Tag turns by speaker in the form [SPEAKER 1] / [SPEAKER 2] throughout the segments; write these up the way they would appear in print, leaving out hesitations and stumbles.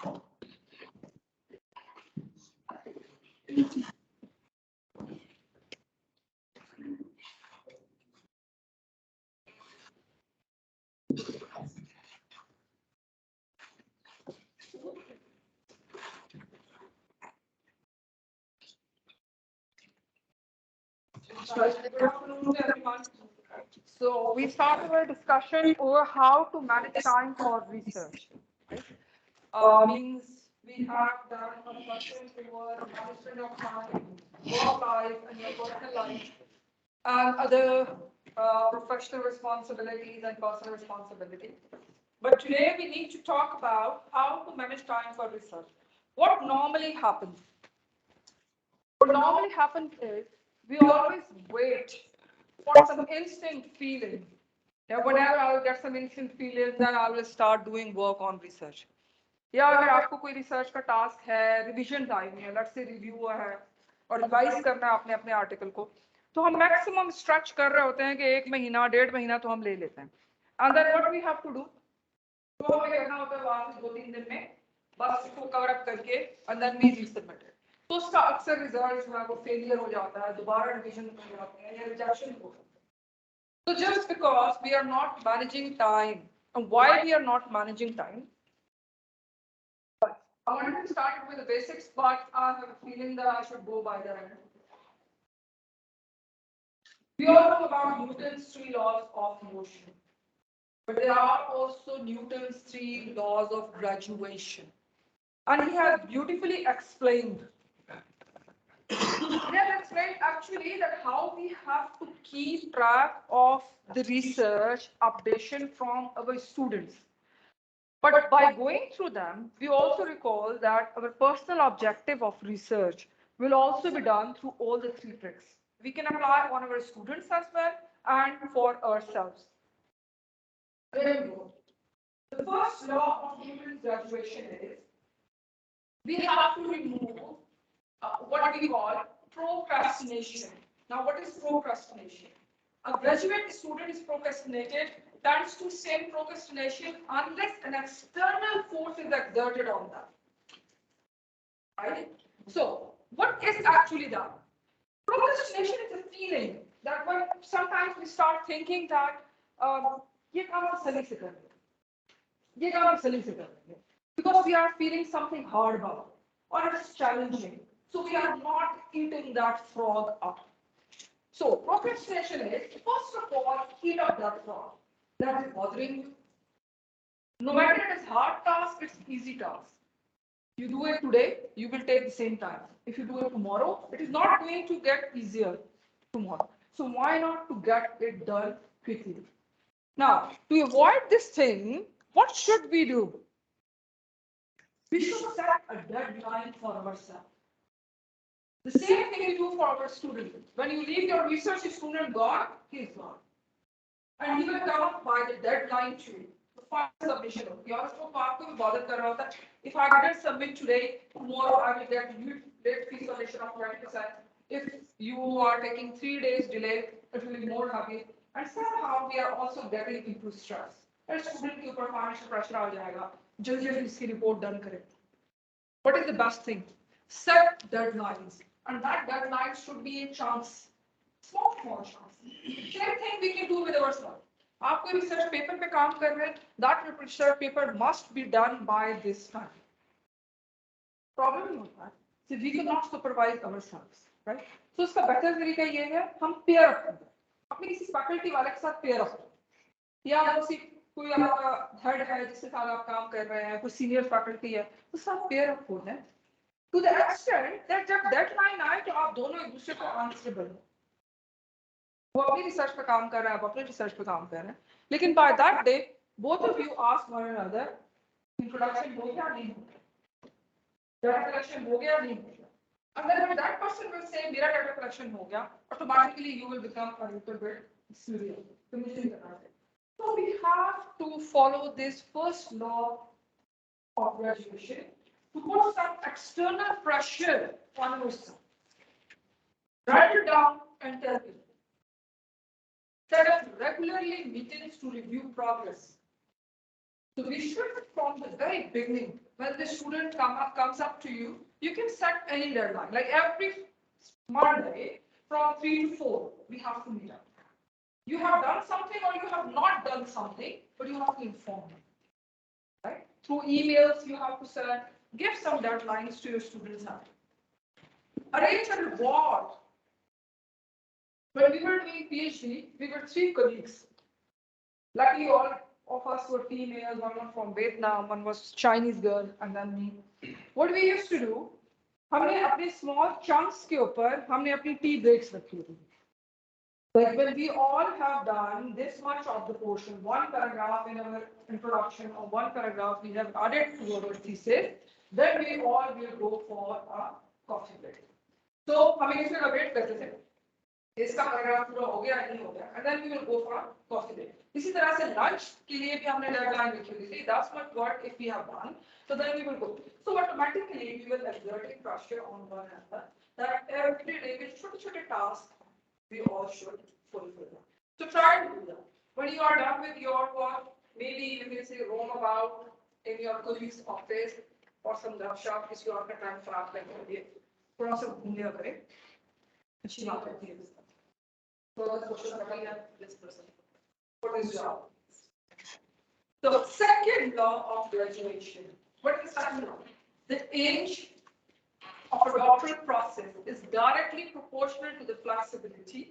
[SPEAKER 1] Good afternoon to everyone. So we started our discussion over how to manage time for research. Right? Means we have done a discussion over management of time, work life, and your personal life, and other professional responsibilities and personal responsibilities. But today we need to talk about how to manage time for research. What normally happens? What normally happens is we always wait for some instant feeling. Yeah, whenever I will get some instant feeling, then I will start doing work on research. या अगर आपको कोई research का task है, revision time है, let's say review है और revise करना है आपने अपने आर्टिकल को, तो हम मैक्सिमम स्ट्रेच कर रहे होते हैं कि 1 महीना 1.5 महीना तो हम ले लेते हैं. And then what we have to do, तो हमें करना होता है वहां से 2-3 दिन में बस इसको कवर अप करके and then we resubmit it. तो उसका अक्सर रिजल्ट जो है वो फेलियर हो जाता है, दोबारा रिवीजन हो जाते हैं या रिजेक्शन हो जाता है. So just because we are not managing time, and why we are not managing time, I wanted to start with the basics, but I have a feeling that I should go by the end. We all know about Newton's 3 laws of motion, but there are also Newton's 3 laws of graduation, and he has beautifully explained. He has explained actually that how we have to keep track of the research updation from our students. But by going through them, we also recall that our personal objective of research will also be done through all the 3 tricks. We can apply on our students as well and for ourselves. There we go. The first law of Newton's graduation is we have to remove what we call procrastination. Now, what is procrastination? A graduate student is procrastinated, tends to same procrastination unless an external force is exerted on them. Right? So, what is actually that? Procrastination is a feeling that when sometimes we start thinking that ये काम हम सही से कर लेंगे, ये काम हम सही से कर लेंगे, because we are feeling something hard about it, or it's challenging. So we are not eating that frog up. So procrastination is, first of all, eat up that frog that is bothering you. No matter it is hard task, it's easy task. You do it today, you will take the same time. If you do it tomorrow, it is not going to get easier tomorrow. So why not to get it done quickly? Now, to avoid this thing, what should we do? We should set a deadline for ourselves. The same thing we do for our student. When you leave your research student gone, he is gone. And he will come by the deadline too. The final submission. If I didn't submit today, tomorrow I will get late fee submission of 20%. If you are taking 3 days delay, it will be more heavy. And somehow we are also getting into stress. And student के ऊपर financial pressure आ जाएगा. जल्दी जल्दी इसकी report done करें. What is the best thing? Set deadlines. And that deadline should be a chance. Small chance. Same thing we can do with ourselves. आप कोई research paper पे काम कर रहे हैं, that research paper must be done by this time. Problem नहीं होता है. So we cannot supervise ourselves, right? So इसका better तरीका ये है, हम pair up करें. अपने किसी faculty वाले के साथ pair up करें. या कोई आपका head है जिसके साथ आप काम कर रहे हैं, कोई senior faculty है, तो साथ pair up हो जाए. To the extent that जब deadline आए तो आप दोनों एक दूसरे को answerable हो. वो अपनी research पे काम कर रहा है, आप अपने research पे काम कर रहे हैं. लेकिन by that day, both of you ask one another, introduction हो गया नहीं हो गया, data collection हो गया नहीं हो गया. And then when that person will say मेरा data collection हो गया, automatically you will become a little bit serious. तो मुझे नहीं करना है. So we have to follow this first law of graduation to put some external pressure on ourselves. Write it down and tell people. Set up regularly meetings to review progress. So we should, from the very beginning, when the student comes up to you, you can set any deadline. Like every Monday from 3 to 4, we have to meet up. You have done something or you have not done something, but you have to inform me. Right? Through emails, you have to send, give some deadlines to your students. Arrange a reward. When we were doing PhD, we were 3 colleagues. Luckily, all of us were females. One was from Vietnam, one was Chinese girl, and then me. What we used to do, हमने अपने small chunks के ऊपर हमने अपनी tea breaks रखी थी. Like when we all have done this much of the portion, one paragraph in our introduction or one paragraph we have added to our thesis, then we all will go for a coffee break. So हम एक दूसरे का wait करते थे. इसका paragraph पूरा हो गया नहीं हो गया, and then we will go for a coffee break. इसी तरह से lunch के लिए भी हमने डेडलाइन रखी हुई थी. That's what if we have done, so then we will go. So automatically we will exerting pressure on one another that every day with छोटे-छोटे tasks we all should fulfill that. So try to do that. When you are done with your work, maybe you can say roam about in your colleague's office or some workshop किसी और का time खराब करने के लिए थोड़ा सा घूमने करें. अच्छी बात होती है. So the social study and this person for this job. The second law of graduation. What is the second law? The age of a doctoral process is directly proportional to the flexibility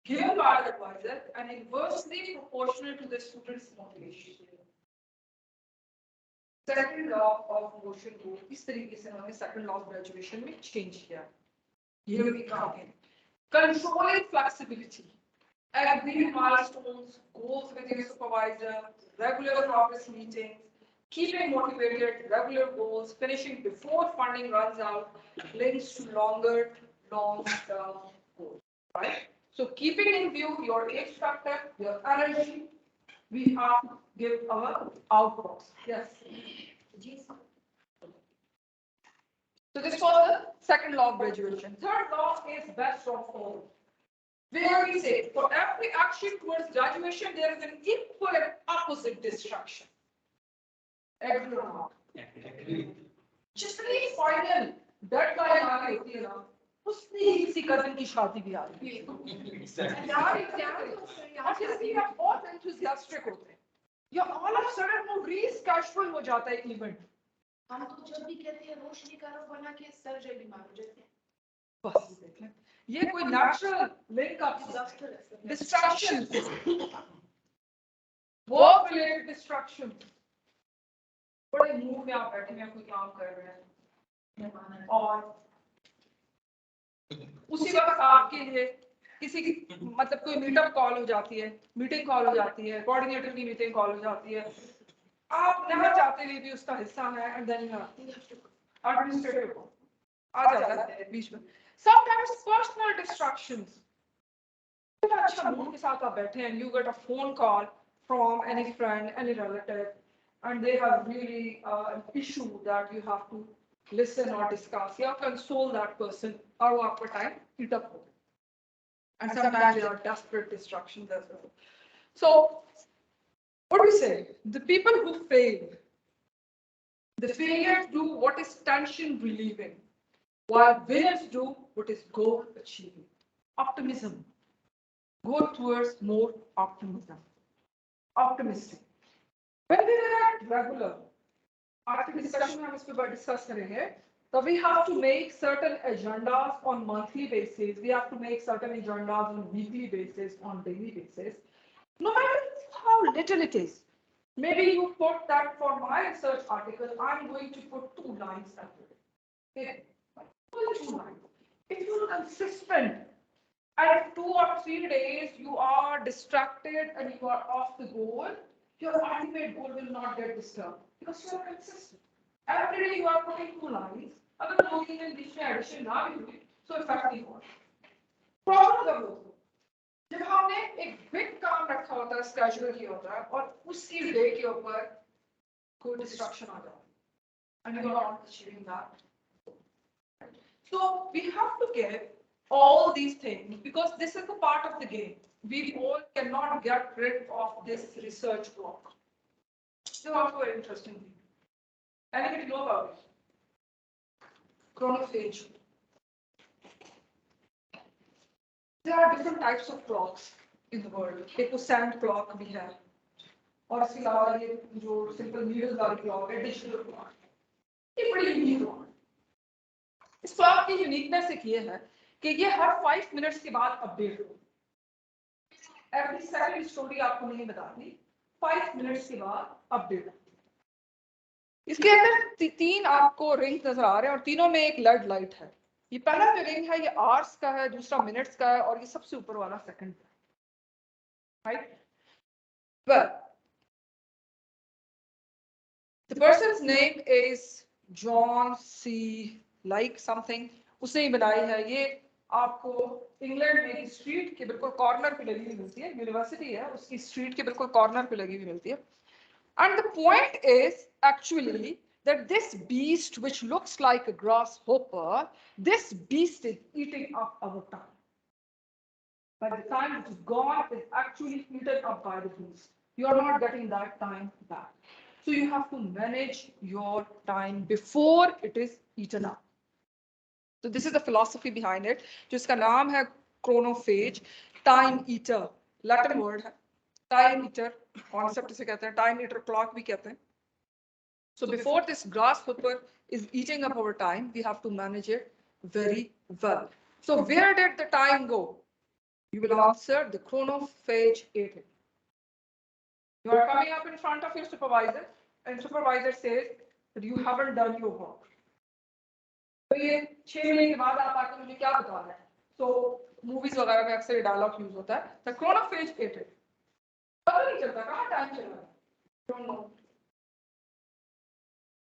[SPEAKER 1] given by the advisor and inversely proportional to the student's motivation. Second law of motion को इस तरीके से हमने second law of graduation में change किया. Here we come in. Controlling flexibility. Agreeing milestones, goals with your supervisor, regular progress meetings, keeping motivated, regular goals, finishing before funding runs out, links to long-term goals. Right? So keeping in view your age factor, your energy, we have to give our outputs. Yes. So this was the second law of graduation. Third law is best of all. Where we say for every action towards graduation, there is an equal and opposite distraction. Agree or not? जितनी final deadline आ रही होती है ना, उसने ही किसी cousin की शादी भी आ रही है. यार बहुत enthusiastic होते हैं. या all of a sudden वो reschedule हो जाता है event.
[SPEAKER 2] हम तो जब भी कहते हैं रोशनी का रंग बना के सर्जरी बीमार हो जाते हैं.
[SPEAKER 1] बस देख लें. ये कोई natural link up distraction, work related distraction. बड़े मूड में आप बैठे हैं कोई काम कर रहे हैं और उसी वक्त आपके लिए किसी की मतलब कोई मीटअप कॉल हो जाती है, मीटिंग कॉल हो जाती है, कोऑर्डिनेटर की मीटिंग कॉल हो जाती है. आप ना चाहते हुए भी उसका हिस्सा है एंड देन एडमिनिस्ट्रेटिव को आ जाता है बीच में. Sometimes personal distractions. अच्छा मूड के साथ आप बैठे हैं, you get a phone call from any friend, any relative, and they have really an issue that you have to listen or discuss. You have to console that person. और वो आपका time eat up हो. And sometimes there are desperate distractions as well. So, what do we say? The people who fail, the failures do what is tension relieving, while winners do what is goal achieving. Optimism. Go towards more optimism. Optimistic. When we are at regular, after discussion हम इस पे discuss करेंगे. So we have to make certain agendas on monthly basis. We have to make certain agendas on weekly basis, on daily basis. No matter how little it is. Maybe you put that for my research article, I'm going to put 2 lines every day. Okay? Only 2 lines. If you're consistent, and 2 or 3 days you are distracted and you are off the goal, your ultimate goal will not get disturbed because you are consistent. Every day you are putting 2 lines. अगर 2-3 दिन बीच में addition ना भी हुई, so effect नहीं होगा. Problem कब होता है? जब हमने एक big काम रखा होता है, schedule किया होता है, और उसी day के ऊपर कोई distraction आ जाता है, and you are not achieving that. So we have to give all these things because this is the part of the game. We all cannot get rid of this research work. This is also an interesting thing. Anybody know about it? Chronophage. There are different types of clocks in the world. एक तो sand clock भी है, और इसके अलावा ये जो simple needle वाली clock है, digital clock. ये बड़ी यूनिक clock है. इस clock की यूनिकनेस एक ये है कि ये हर 5 मिनट्स के बाद अपडेट हो. Every second स्टोरी आपको नहीं बताती, 5 मिनट्स के बाद अपडेट हो. इसके अंदर तीन आपको रिंग नजर आ रहे हैं और तीनों में एक लेड लाइट है. ये पहला जो रिंग है ये आवर्स का है, दूसरा मिनट्स का है और ये सबसे ऊपर वाला सेकंड का है. Right? Well, the person's name is John C. like something. उसने ही बनाई है. ये आपको इंग्लैंड में स्ट्रीट के बिल्कुल कॉर्नर पे लगी हुई मिलती है. यूनिवर्सिटी है, उसकी स्ट्रीट के बिल्कुल कॉर्नर पे लगी हुई मिलती है. And the point is actually that this beast, which looks like a grasshopper, this beast is eating up our time. By the time it is gone, it's actually eaten up by the beast. You are not getting that time back. So you have to manage your time before it is eaten up. So this is the philosophy behind it. जिसका नाम है chronophage, time eater, Latin word है. Time eater concept इसे कहते हैं. Time eater clock भी कहते हैं. So before this grasshopper is eating up our time, we have to manage it very well. So where did the time go? You will answer the chronophage ate it. You are coming up in front of your supervisor and supervisor says that you haven't done your work. तो ये 6 महीने के बाद आप आके मुझे क्या बताना है? So movies वगैरह में अक्सर ये डायलॉग यूज होता है. The chronophage ate it. पता नहीं चलता कहाँ टाइम चला है. Don't know.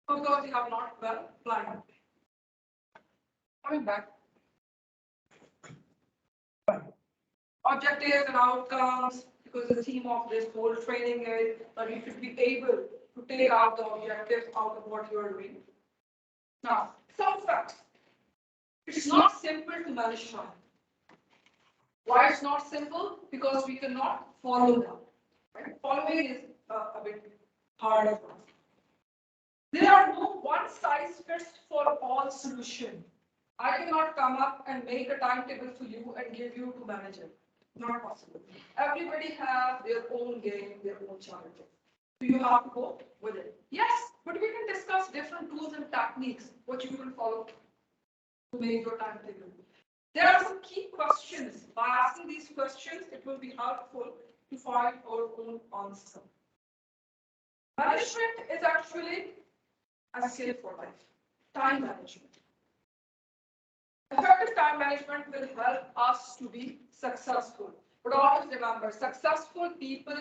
[SPEAKER 1] Because we have not well planned. Coming back. Objectives and outcomes, because the theme of this whole training is that you should be able to take out the objectives out of what you are doing. Now, some facts. It's not simple to manage time. Why it's not simple? Because we cannot follow them. Right? Following is a bit harder. There are no one size fits for all solution. I cannot come up and make a timetable for you and give you to manage it. Not possible. Everybody has their own game, their own challenges. So you have to go with it. Yes, but we can discuss different tools and techniques what you can follow to make your timetable. There are some key questions. By asking these questions, it will be helpful to find our own answer. Management is actually a skill for life. Time management. Effective time management will help us to be successful. But always remember, successful people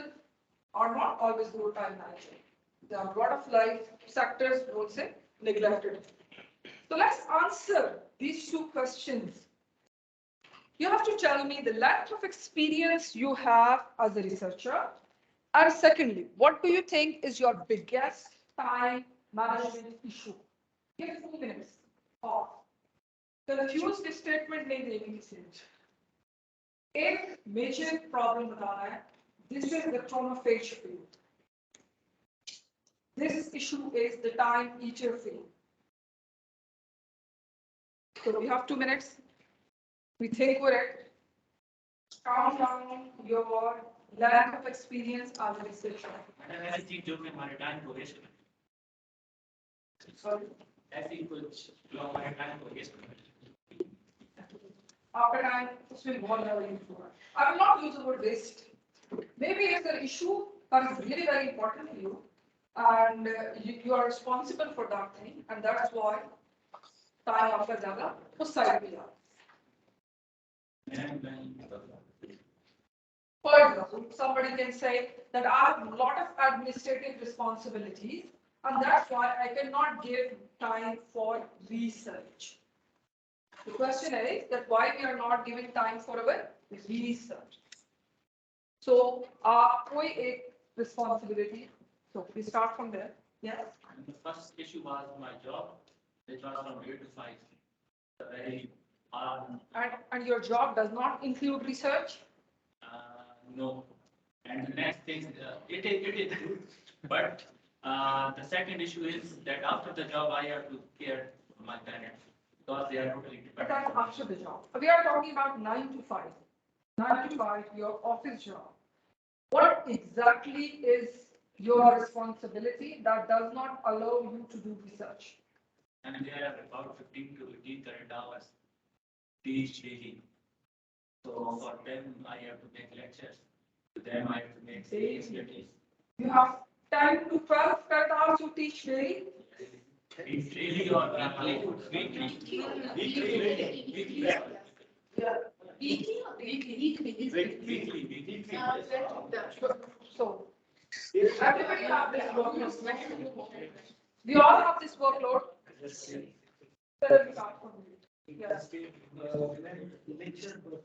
[SPEAKER 1] are not always good time managers. There are a lot of life sectors who would say neglected. So let's answer these two questions. You have to tell me the length of experience you have as a researcher. And secondly, what do you think is your biggest time management issue? Give 2 minutes. Pause. Confused statement नहीं देनी किसी ने. एक major problem बताना है. This is the chronophage field. This issue is the time eater field. So we have 2 minutes. We think we're it. Count down your lack of experience as a researcher.
[SPEAKER 3] ऐसी चीज जो कि हमारे time को waste करे.
[SPEAKER 1] Sorry.
[SPEAKER 3] ऐसी कुछ जो हमारे टाइम को वेस्ट करे.
[SPEAKER 1] After time, this will more level into it. I will not use the word waste. Maybe it's an issue that is really very important to you, and you are responsible for that thing, and that's why time after ज़्यादा उस side पे जाता. For example, somebody can say that I have a lot of administrative responsibilities, and that's why I cannot give time for research. The question is that why we are not giving time for our research. So, कोई एक responsibility. So we start from there. Yes.
[SPEAKER 3] And the first issue was my job. It was from 8 to 5. Very
[SPEAKER 1] And your job does not include research?
[SPEAKER 3] no. And the next thing, it is good, but The second issue is that after the job, I have to care for my parents because they are totally
[SPEAKER 1] But
[SPEAKER 3] dependent.
[SPEAKER 1] that's after the job. We are talking about 9 to 5. 9 to 5, your office job. What exactly is your responsibility that does not allow you to do research?
[SPEAKER 3] And there are about 15 to 18 current hours teach daily. So for them, I have to make lectures. To them, I have to make sales duties.
[SPEAKER 1] You have 10 to 12 current hours to teach daily.
[SPEAKER 3] It's daily or weekly. Weekly.
[SPEAKER 2] Yeah. Weekly.
[SPEAKER 1] So everybody have this workload. We all have this workload. Let me start from you. Yes.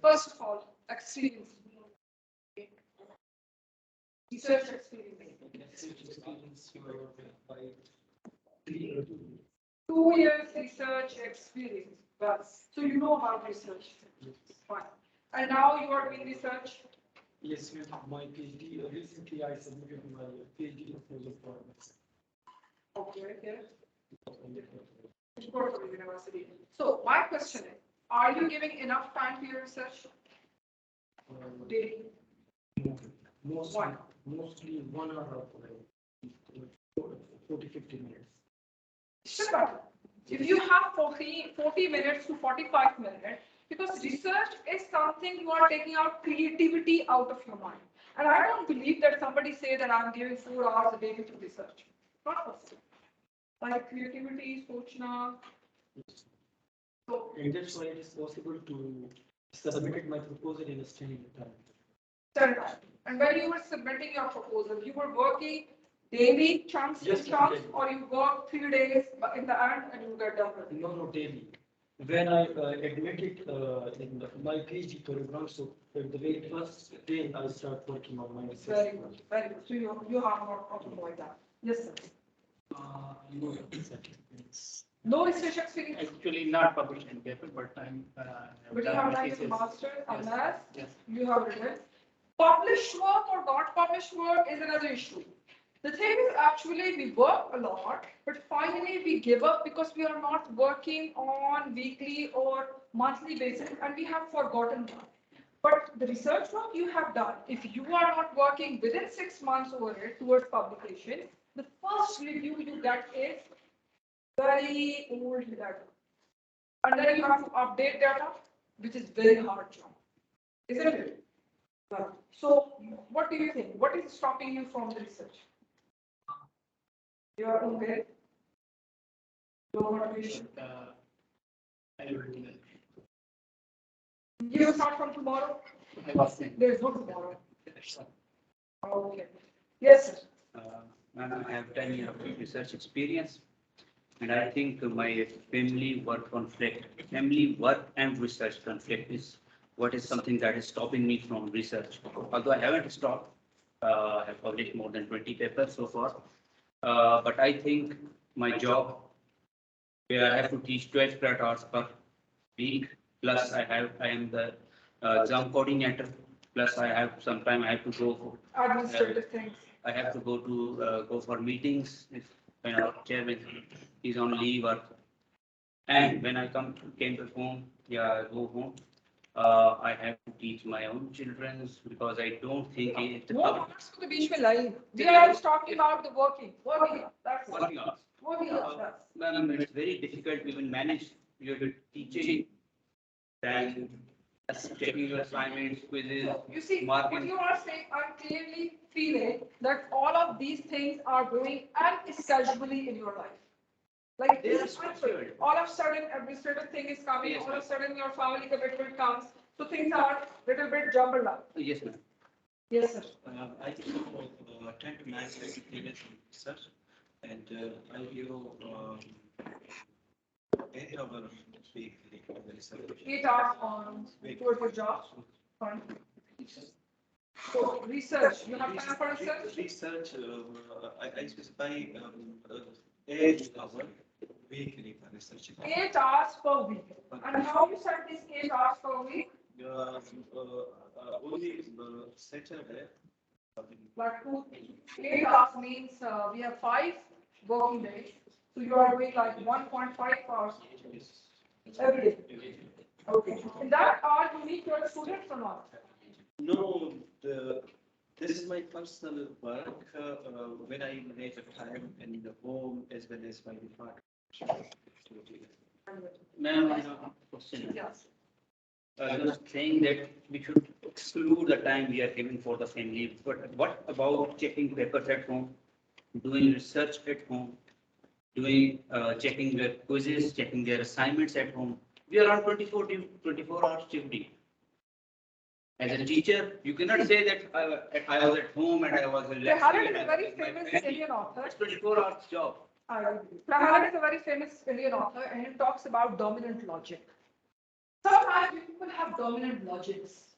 [SPEAKER 1] First of all, experience. Research experience. 2 years research experience. Well, so you know about research. Fine. And now you are doing research.
[SPEAKER 4] Yes, with my PhD. Recently, I submitted my PhD proposal for
[SPEAKER 1] Okay, okay. University. So my question is, are you giving enough time to your research? Daily.
[SPEAKER 4] mostly 1 hour of 40-50 minutes.
[SPEAKER 1] Sure. If you have 40 minutes to 45 minutes, because research is something you are taking out creativity out of your mind. And I don't believe that somebody say that I'm giving 4 hours a day to research. Not possible. Like creativity, sochna. So,
[SPEAKER 4] And that's why it is possible to submit my proposal in a standard time.
[SPEAKER 1] standard. And when you were submitting your proposal, you were working daily chunks
[SPEAKER 4] Yes,
[SPEAKER 1] to chunks,
[SPEAKER 4] daily.
[SPEAKER 1] or you work 3 days in the end and you get done with it.
[SPEAKER 4] No, daily. When I admitted in my PhD program, so the very first day I start working on my research.
[SPEAKER 1] Very good, very good. So you have more to avoid that. Yes, sir.
[SPEAKER 4] No research experience.
[SPEAKER 1] No research experience.
[SPEAKER 5] Actually, not published in paper, but I'm.
[SPEAKER 1] But you have done your master's,
[SPEAKER 5] Yes.
[SPEAKER 1] MS,
[SPEAKER 5] Yes.
[SPEAKER 1] you have written. Published work or not published work is another issue. The thing is, actually, we work a lot, but finally we give up because we are not working on weekly or monthly basis, and we have forgotten that. But the research work you have done, if you are not working within 6 months over it towards publication, the first review you get is very old data. And then you have to update data, which is very hard job. Isn't it? Well, so what do you think? What is stopping you from the research? Your own way? Your motivation?
[SPEAKER 5] I will do that.
[SPEAKER 1] You start from tomorrow?
[SPEAKER 5] I was saying.
[SPEAKER 1] There is no tomorrow. Okay. Yes, sir.
[SPEAKER 6] Ma'am, I have 10 years of research experience, and I think my family work and research conflict is what is something that is stopping me from research. Although I haven't stopped, I have published more than 20 papers so far, but I think my job, where I have to teach 12 credit hours per week, plus I am the exam coordinator, plus I have sometime I have to go for
[SPEAKER 1] Administrative things.
[SPEAKER 6] I have to go for meetings if when our chairman is on leave, or and when I came to home, go home. I have to teach my own children because I don't think it
[SPEAKER 1] वो marks को तो बीच में लाई. We are just talking about the working. That's
[SPEAKER 6] working hours.
[SPEAKER 1] working hours. That's.
[SPEAKER 6] Ma'am, it's very difficult to even manage your teaching, then checking your assignments, quizzes,
[SPEAKER 1] You see,
[SPEAKER 6] marking.
[SPEAKER 1] what you are saying, I'm clearly feeling that all of these things are going uncasually in your life. Like
[SPEAKER 6] They
[SPEAKER 1] this
[SPEAKER 6] are
[SPEAKER 1] is
[SPEAKER 6] structured.
[SPEAKER 1] all of a sudden administrative thing is coming,
[SPEAKER 6] Yes,
[SPEAKER 1] all of a
[SPEAKER 6] ma'am.
[SPEAKER 1] sudden your family commitment comes, so things are little bit jumbled up.
[SPEAKER 6] Yes, ma'am.
[SPEAKER 1] Yes, sir.
[SPEAKER 7] I think 10 to 9 experience in research, and I do 8 hours a week in the research.
[SPEAKER 1] 8 hours on towards your job. Fine. So research, you have time for research?
[SPEAKER 7] Research, I specify 8 hours weekly for research.
[SPEAKER 1] 8 hours per week. And how you set these 8 hours per week?
[SPEAKER 7] Only Saturday
[SPEAKER 1] Like 8 hours means we have 5 working days. So you are doing like 1.5 hours every day. Okay. In that hour, you meet your students or not?
[SPEAKER 7] No, this is my personal work, when I manage the time in the home as well as my department.
[SPEAKER 6] Ma'am, I have a question.
[SPEAKER 1] Yes.
[SPEAKER 6] I was saying that we should exclude the time we are giving for the family, but what about checking papers at home, doing research at home, checking their quizzes, checking their assignments at home? We are on 24 hours duty. As a teacher, you cannot say that I was at home and I was relaxing.
[SPEAKER 1] Prahalad is a
[SPEAKER 6] and
[SPEAKER 1] very
[SPEAKER 6] with my
[SPEAKER 1] famous
[SPEAKER 6] family.
[SPEAKER 1] Indian author.
[SPEAKER 6] It's 24 hours job.
[SPEAKER 1] Prahalad is a very famous Indian author and he talks about dominant logic. Sometimes people have dominant logics.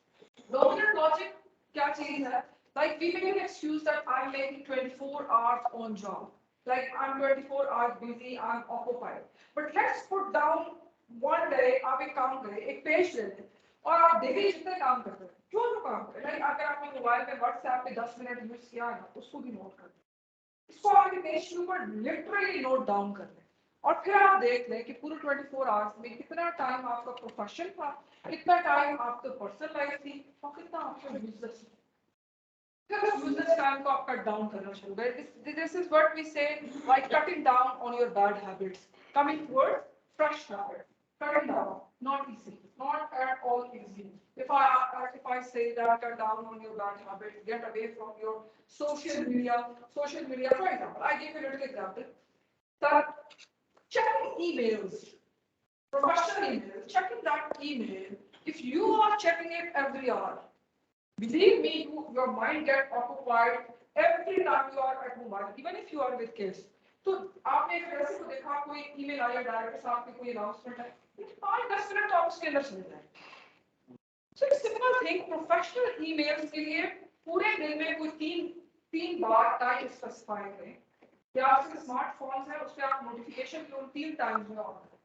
[SPEAKER 1] Dominant logic, kya cheez hai? Like we make an excuse that I'm making 24 hours on job. Like I'm 24 hours busy, I'm occupied. But let's put down one day आप एक काम करें, एक page ले लें और आप देखिए जितने काम कर रहे हैं, जो काम कर रहे हैं, अगर आपने मोबाइल पे WhatsApp पे 10 मिनट यूज किया है ना, उसको भी नोट कर लें. इसको आपके पेज के ऊपर लिटरली नोट डाउन कर लें और फिर आप देख लें कि पूरे 24 आवर्स में कितना टाइम आपका प्रोफेशन था, कितना टाइम आपका पर्सनल लाइफ थी और कितना आपका यूजलेस था. Useless time को आप cut down करना शुरू करें. This is what we say like cutting down on your bad habits, coming towards fresh habits. Cutting down, not easy, not at all easy. If I say that cut down on your bad habits, get away from your social media. Social media, for example, I give you a little example. That checking emails, professional emails, checking that email. If you are checking it every hour, believe me, your mind gets occupied every time you are at mobile, even if you are with kids. तो आपने एक वैसे को देखा कोई email आया director साहब की कोई अनाउंसमेंट है, 5-10 मिनट आप उसके अंदर चले जाए. So it's simple thing, professional emails के लिए पूरे दिन में कोई तीन बार टाइम स्पेसिफाई करें. या आपके स्मार्टफोन है उस पर आप नोटिफिकेशन को 3 टाइम्स में ऑन करें.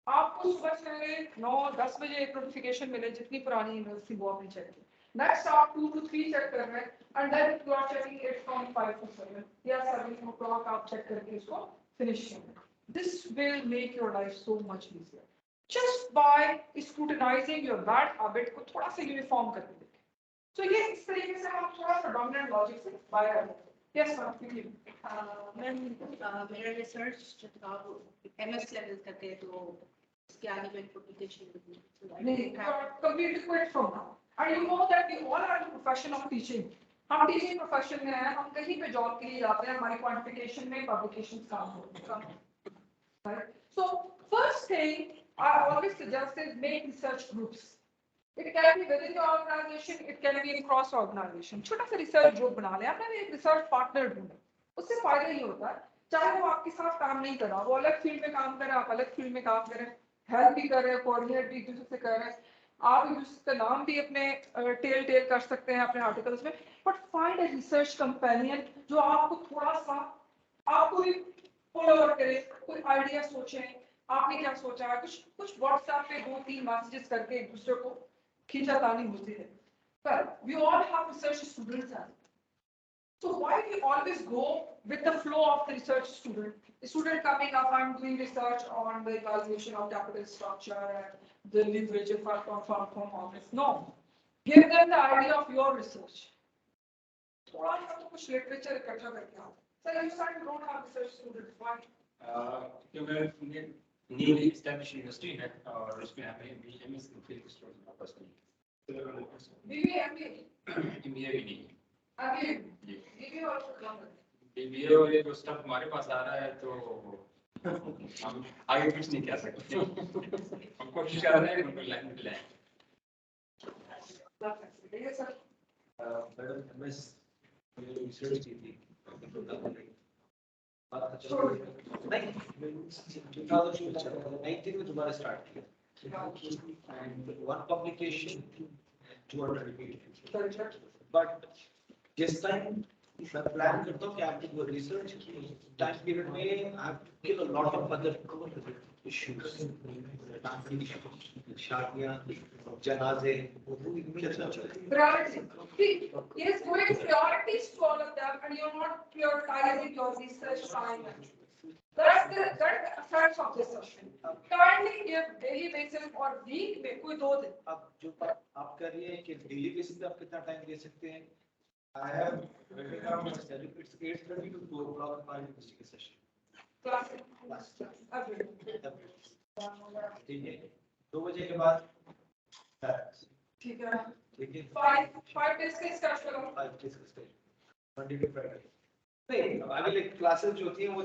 [SPEAKER 1] आपको सुबह सवेरे 9-10 बजे एक नोटिफिकेशन मिले जितनी पुरानी ईमेल थी वो आपने चेक की. Next आप 2 to 3 चेक कर रहे हैं and then you are checking it from 5 to 7 या 7 o'clock आप चेक करके इसको finish करें. This will make your life so much easier. Just by scrutinizing your bad habit को थोड़ा सा uniform कर देंगे. So ये इस तरीके से हम थोड़ा सा dominant logic से बाहर आ जाते हैं. Yes ma'am, please.
[SPEAKER 2] मैम मेरा रिसर्च जब आप MS लेवल तक है तो इसके आगे मैं पब्लिकेशन
[SPEAKER 1] नहीं, you are completely quit from now. And you know that we all are in the profession of teaching. हम टीचिंग प्रोफेशन में हैं, हम कहीं पे जॉब के लिए जाते हैं, हमारी क्वालिफिकेशन में पब्लिकेशंस काम होते हैं. Right? So first thing I always suggest is make research groups. It can be within your organization, it can be in cross organization. छोटा सा research group बना लें, आपने एक research partner ढूंढा. उससे फायदा ये होता है, चाहे वो आपके साथ काम नहीं कर रहा, वो अलग फील्ड में काम कर रहा है, आप अलग फील्ड में काम कर रहे हैं, हेल्प भी कर रहे हैं, कोऑर्डिनेट भी एक दूसरे से कर रहे हैं. आप एक दूसरे का नाम भी अपने टेल कर सकते हैं अपने आर्टिकल्स में. But find a research companion जो आपको थोड़ा सा आपको भी फॉलो अप करे, कोई आइडिया सोचे, आपने क्या सोचा है, कुछ व्हाट्सएप पे 2-3 मैसेजेस करके एक दूसरे को खींचातानी होती है. पर we all have research students हैं. So why we always go with the flow of the research student? The student coming up, I'm doing research on the evaluation of capital structure and the leverage from office. No, give them the idea of your research. थोड़ा सा तो कुछ literature इकट्ठा करके आओ. Sir, you said you don't have research students. Why?
[SPEAKER 8] क्योंकि newly establish university है और उसमें हमें बीएमएस की फील्ड स्टूडेंट आपस में
[SPEAKER 1] BBA, MBA.
[SPEAKER 8] एमबीए भी नहीं
[SPEAKER 1] अभी BBA also come.
[SPEAKER 8] बीबीए वाले जो स्टफ हमारे पास आ रहा है तो हम आगे कुछ नहीं कह सकते. हम कोशिश कर रहे हैं उनको लाइन में लाएं.
[SPEAKER 1] Yes, sir.
[SPEAKER 4] Madam MS research की थी नहीं 2019 में दोबारा स्टार्ट किया and one publication 200 pages but जिस टाइम मैं प्लान करता हूँ कि आपकी वो रिसर्च टाइम पीरियड में I have to kill a lot of other
[SPEAKER 7] issues, family issues, शादियां, जनाजे,
[SPEAKER 1] Priority. See, he is going priorities to all of them, and you're not prioritizing your research time. That's the effects of this session. Kindly give daily basis or week में कोई 2 दिन.
[SPEAKER 7] अब जो आप कर रही हैं कि डेली बेसिस पे आप कितना टाइम दे सकते हैं? I have written down my schedule. It's 8:30 to 2 o'clock biology session.
[SPEAKER 1] Class.
[SPEAKER 7] ठीक है 2 बजे के बाद
[SPEAKER 1] ठीक है.
[SPEAKER 7] ठीक है
[SPEAKER 1] 5 days के स्टार्ट करो.
[SPEAKER 7] 5 days का स्टेज Monday to Friday नहीं अभी लाइक क्लासेस जो होती हैं वो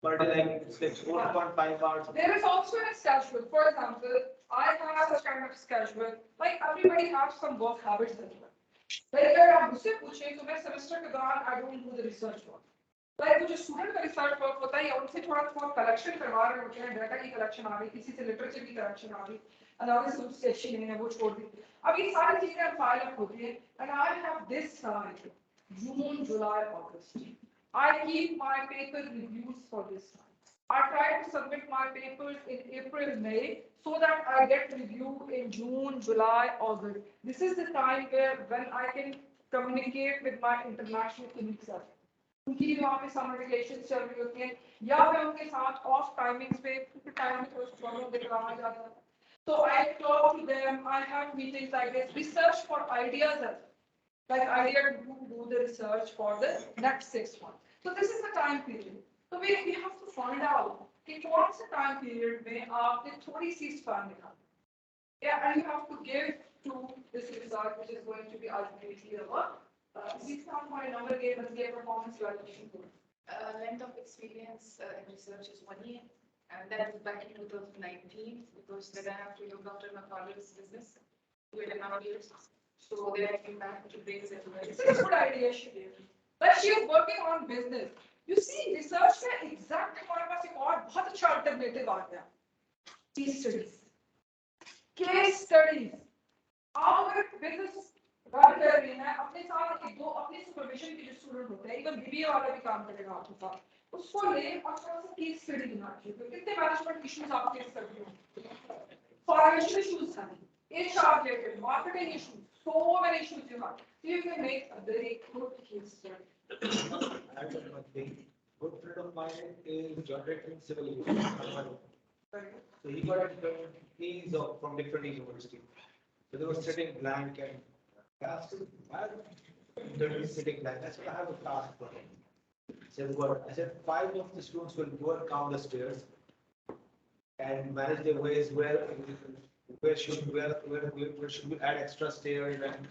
[SPEAKER 7] per day like 4.5 hours.
[SPEAKER 1] There is also a schedule. For example, I have such kind of schedule. Like everybody has some work habits as well. Like अगर आप मुझसे पूछें तो मैं सेमेस्टर के दौरान I don't do the research work. Like वो जो स्टूडेंट का रिसर्च वर्क होता है या उनसे थोड़ा कलेक्शन करवा रहे होते हैं, डाटा की कलेक्शन आ रही, किसी से लिटरेचर की कलेक्शन आ रही, एनालिसिस उससे अच्छी नहीं है वो छोड़ दी. अब ये सारी चीजें फाइल अप होती है and I have this time June, July, August. I keep my paper reviews for this time. I try to submit my papers in April, May, so that I get review in June, July, August. This is the time when I can communicate with my international colleagues. उनकी वहाँ पे summer vacation चल रही होती हैं या मैं उनके साथ ऑफ टाइमिंग्स पे टाइम में थोड़ा प्रॉब्लम दिखवाना जाता है. So I talk to them. I have meetings like this. Research for ideas, like idea to do the research for the next 6 months. So this is the time period. So we have to find out कि कौन सा time period में आपने थोड़ी सी span निकाली. Yeah, and you have to give to this research, which is going to be ultimately our this time my number gave us their performance evaluation.
[SPEAKER 2] Length of experience in research is 1 year, and that is back in 2019, because then I have to look after my father's business, 2.5 years. So then I came back to base it.
[SPEAKER 1] This is a good idea she gave. But she is working on business. You see, research में exact हमारे पास एक और बहुत अच्छा alternative आ गया. Case studies. Case studies. आप अगर business run कर रही हैं, अपने साथ एक दो अपने supervision के जो student होते हैं, even BBA वाला भी काम करेगा आपके साथ. उसको ले और थोड़ा सा case study बना के तो कितने management issues आप face करते हो? Financial issues हैं, HR related, marketing issues, so many issues you have. So you can make a very good case study.
[SPEAKER 7] I have one thing. Good friend of mine is generating civil engineering. So he got keys from different universities. So they were sitting blank and I asked him, why are you sitting blank? I said, I have a task for him. He said, what? I said, 5 of the students will go and count the stairs and manage their ways where should we add extra stairs and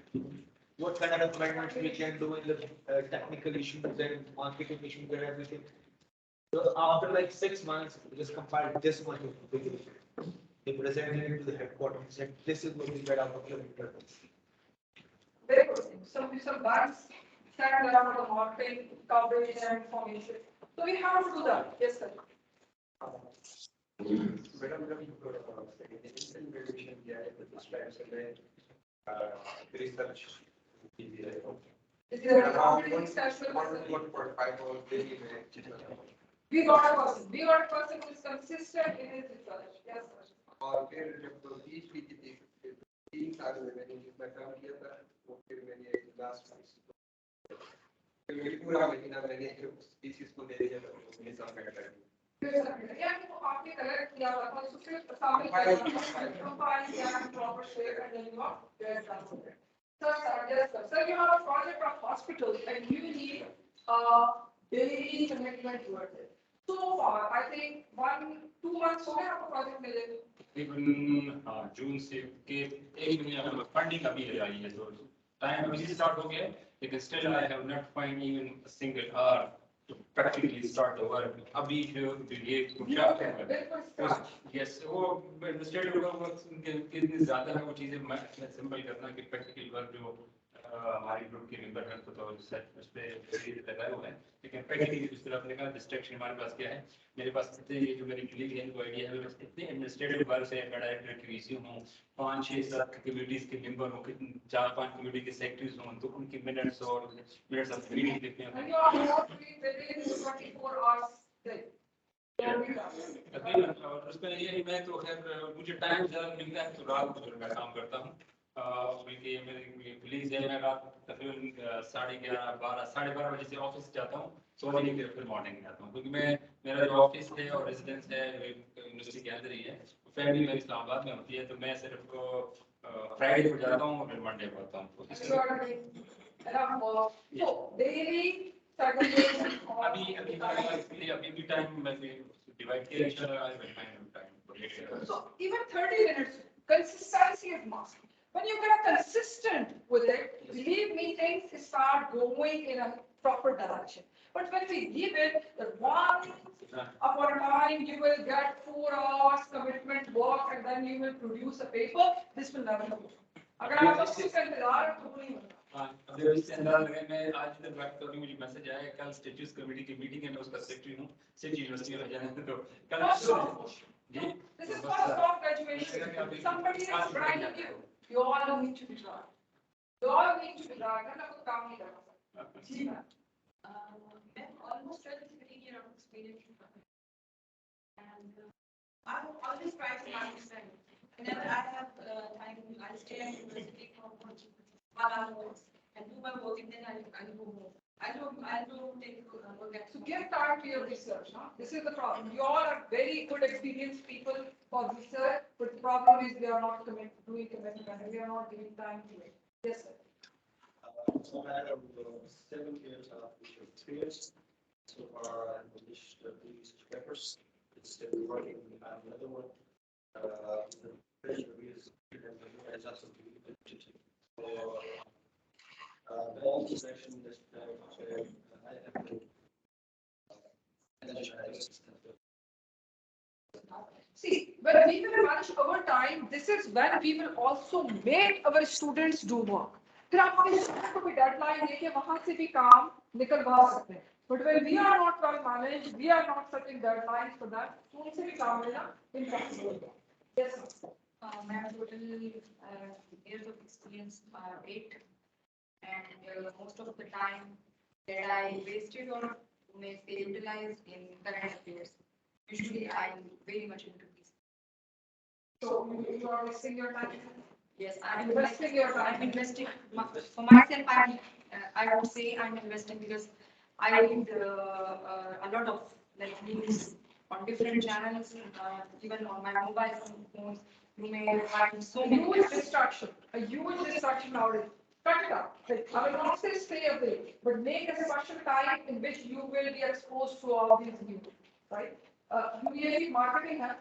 [SPEAKER 7] what kind of amendments we can do in the technical issues and marketing issues and everything. So after like 6 months, we just compiled this much information. They presented it to the headquarters and said, this is what we get out of your interviews.
[SPEAKER 1] Very good. Some banks stand around the marketing, coverage and information. So we have to do that. Yes, sir.
[SPEAKER 8] Madam जब introduction किया है तो उस time से मैं research कीजिए
[SPEAKER 1] Is there a company special?
[SPEAKER 8] 1.5 hours daily में
[SPEAKER 1] We got a person who is consistent in his research. Yes, sir.
[SPEAKER 8] और फिर जब 20 की थी 3 साल में मैंने जितना काम किया था वो फिर मैंने लास्ट फिर मेरी पूरा महीना मैंने थीसिस को दे दिया था मेरे साथ में टाइम
[SPEAKER 1] Yeah, तो आपने कलेक्ट किया हुआ था, उसको फिर शामिल किया, कंपाइल किया, proper share and then you are there transferred. Sir, yes, sir. Sir, you have a project of hospital and you need daily commitment towards it. So far, I think 1-2 months हो गए आपको project मिले.
[SPEAKER 8] तकरीबन जून से के 1 महीने में funding अभी आई है तो टाइम अभी से स्टार्ट हो गया लेकिन still I have not find even a single hour to practically start the work. अभी जो ये कुछ यस वो स्टेट वर्क कितनी ज़्यादा है वो चीज़ें मैं सिंपल करना कि प्रैक्टिकल वर्क जो हमारी ग्रुप के मेंबर हैं तो रिसर्च उस पर लगाए हुए हैं लेकिन प्रैक्टिकली जिस तरह आपने कहा डिस्ट्रैक्शन हमारे पास क्या है मेरे पास इतने ये जो मेरी कलीग हैं वो आइडिया है मैं इतने एडमिनिस्ट्रेटिव वर्क से मैं डायरेक्टर की वीसी हूँ 5-6-7 कम्युनिटीज़ के मेंबर हूँ 4-5 कम्युनिटी के सेक्रेटरीज हूँ तो उनकी मिनट्स ऑफ मीटिंग देखते हैं
[SPEAKER 1] And you are not within 24 hours day.
[SPEAKER 8] तकरीबन उसमें ये है, मैं तो खैर मुझे टाइम ज़्यादा मिलता है तो रात को जो मैं काम करता हूँ। बल्कि मेरी पुलिस है, मैं रात तकरीबन 11:30 12 12:30 बजे से ऑफिस जाता हूँ, सोने के फिर मॉर्निंग में आता हूँ, क्योंकि मैं मेरा जो ऑफिस है और रेजिडेंस है यूनिवर्सिटी के अंदर ही है। फैमिली मेरी इस्लामाबाद में होती है, तो मैं सिर्फ फ्राइडे को जाता हूँ और फिर मंडे को आता हूँ। तो
[SPEAKER 1] So daily segregation of
[SPEAKER 8] अभी भी टाइम मैं डिवाइड किया, इंशाल्लाह I will find time.
[SPEAKER 1] So even 30 minutes, consistency is must. When you get consistent with it, leave meetings start going in a proper direction. But when we give it the one upon a time, you will get 4 hours commitment work and then you will produce a paper. This will never happen. अगर आप बस उसका इंतजार है तो वो नहीं होगा।
[SPEAKER 8] अभी इससे अंदाजा लगा, मैं आज इधर बात कर रही हूँ, मुझे मैसेज आया कल स्टेटस कमेटी की मीटिंग है, मैं उसका सेक्रेटरी हूँ, सिटी यूनिवर्सिटी में जाना है, तो कल जी
[SPEAKER 1] This is first of graduation. Somebody is writing you. You all need to be dry. You all need to be dry. करना कोई काम नहीं करना। जी ma'am.
[SPEAKER 2] I'm almost 15 years of experience. And I always try to understand. Whenever I have time, I stay at university for 1 hour and do my work, and then I go home. I don't take work at
[SPEAKER 1] So give time to your research. Huh? This is the problem. You all are very good, experienced people for research, but the problem is we are not doing commitment. We are not giving time to it. Yes, sir.
[SPEAKER 7] So I have 7 years of experience. So far, I published 3 research papers. It's still working on another one. The pressure is also the legislation that I have to
[SPEAKER 1] See, when we will manage our time, this is when we will also make our students do work. फिर आप अपने students को भी deadline देके वहाँ से भी काम निकलवा सकते हैं. But when we are not well managed, we are not setting deadlines for that. तो उनसे भी काम लेना impossible. Yes, sir.
[SPEAKER 2] I have total years of experience, 8, and most of the time that I wasted or may stay utilized in current affairs. Usually, I'm very much into this.
[SPEAKER 1] So you are wasting your time.
[SPEAKER 2] Yes, I'm
[SPEAKER 1] Investing your time.
[SPEAKER 2] I'm investing for myself. I would say I'm investing because I read a lot of like news on different channels, even on my mobile phones. You may find so many.
[SPEAKER 1] A huge distraction nowadays. Cut it out. I will not say stay away, but make a special time in which you will be exposed to all these news, right? UAV marketing है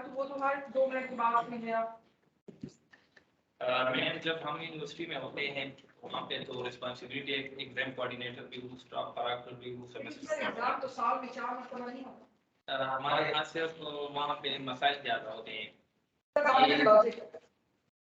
[SPEAKER 1] तो वो तो हर 2 minute की बात नहीं है।
[SPEAKER 9] मैं जब हम यूनिवर्सिटी में होते हैं वहाँ पे तो रिस्पांसिबिलिटी एग्जाम कोऑर्डिनेटर भी हूँ, स्टाफ पैराग्राफर भी हूँ, सेमेस्टर
[SPEAKER 1] एग्जाम तो साल में 4 मरतबा नहीं होता।
[SPEAKER 9] हमारे यहाँ सिर्फ वहाँ पे मसाइल ज्यादा होते हैं।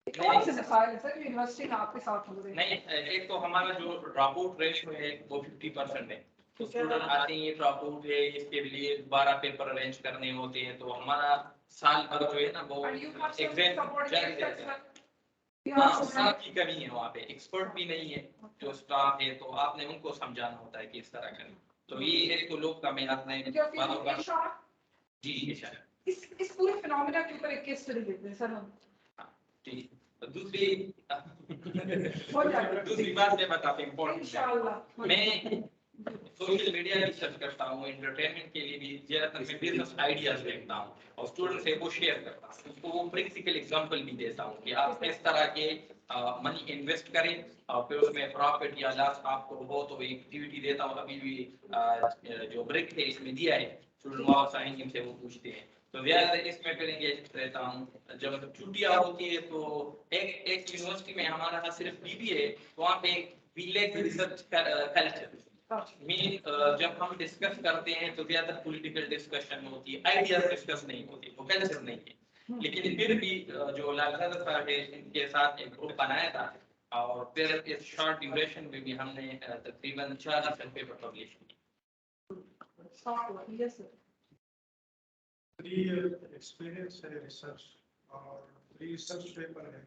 [SPEAKER 1] कौन से मसाइल सर यूनिवर्सिटी में आपके साथ हो रहे हैं?
[SPEAKER 9] नहीं, एक तो हमारा जो ड्रॉप आउट रेशियो है वो 50% है। तो स्टूडेंट आते हैं, ये ड्रॉप आउट है, इसके लिए 12 पेपर अरेंज करने होते हैं, तो हमारा साल भर जो है ना वो एग्जाम जारी रहता है। हाँ, स्टाफ की कमी है वहाँ पे, एक्सपर्ट भी नहीं है जो स्टाफ है, तो आपने उनको समझाना होता है कि इस तरह करें। तो ये एक तो लोग का मेहनत नहीं जी इशारा
[SPEAKER 1] इस पूरे फिनोमेना के ऊपर एक केस स्टडी देते हैं सर हम।
[SPEAKER 9] जी, दूसरी बात मैं बताता हूँ इम्पोर्टेंट।
[SPEAKER 1] इंशाल्लाह
[SPEAKER 9] मैं सोशल मीडिया रिसर्च करता हूँ, एंटरटेनमेंट के लिए भी ज्यादातर मैं बिजनेस आइडियाज देखता हूँ और स्टूडेंट से वो शेयर करता हूँ, उसको वो प्रैक्टिकल एग्जांपल भी देता हूँ कि आप किस तरह के मनी इन्वेस्ट करें और फिर उसमें प्रॉफिट या लॉस आपको हो। तो एक्टिविटी देता हूँ, अभी भी जो ब्रेक है इसमें दिया है, स्टूडेंट वापस आएंगे हमसे वो पूछते हैं, तो ज्यादातर इसमें फिर एंगेज रहता हूँ। जब छुट्टियाँ होती है तो एक यूनिवर्सिटी में हमारा यहाँ सिर्फ बीबीए है, वहाँ पे विलेज रिसर्च कल्चर मीन जब हम डिस्कस करते हैं तो ज्यादा पॉलिटिकल डिस्कशन होती है, आइडियाज डिस्कस नहीं होती, वो कल्चर नहीं है। लेकिन फिर भी जो लालसादा साहब है इनके साथ एक ग्रुप बनाया था और फिर इस शॉर्ट ड्यूरेशन में भी हमने तकरीबन 4 पेपर पब्लिश किए।
[SPEAKER 10] 3 year एक्सपीरियंस है रिसर्च और 3 रिसर्च पेपर है।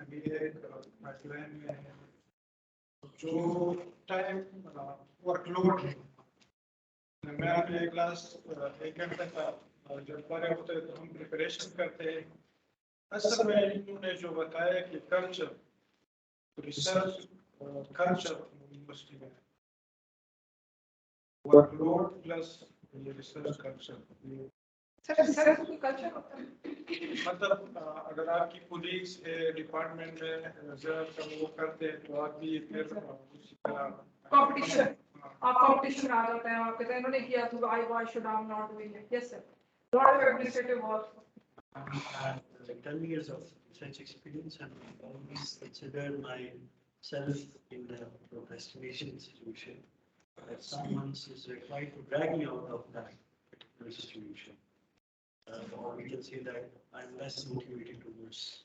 [SPEAKER 10] अभी एक पाइपलाइन में है जो टाइम वर्कलोड है। मैं अपने क्लास 1 घंटे का जब बड़े होते हैं तो हम प्रिपरेशन करते हैं। असल में इन्होंने जो बताया कि कल्चर, रिसर्च और कल्चर यूनिवर्सिटी में वर्कलोड प्लस ये रिसर्च कल्चर,
[SPEAKER 1] सर कोई कल्चर होता है?
[SPEAKER 10] मतलब अगर आपकी पुलिस डिपार्टमेंट में रिजर्व का वो करते हैं तो आप भी फिर उसी तरह
[SPEAKER 1] कंपटीशन, आप कंपटीशन में आ जाते हैं, आप कहते हैं इन्होंने किया तो why should I not doing it? Yes sir. Lot of administrative work.
[SPEAKER 4] Like 10 years of such experience, and I always considered myself in the procrastination situation. That someone is required to drag me out of that particular situation. Or we can say that I'm less motivated towards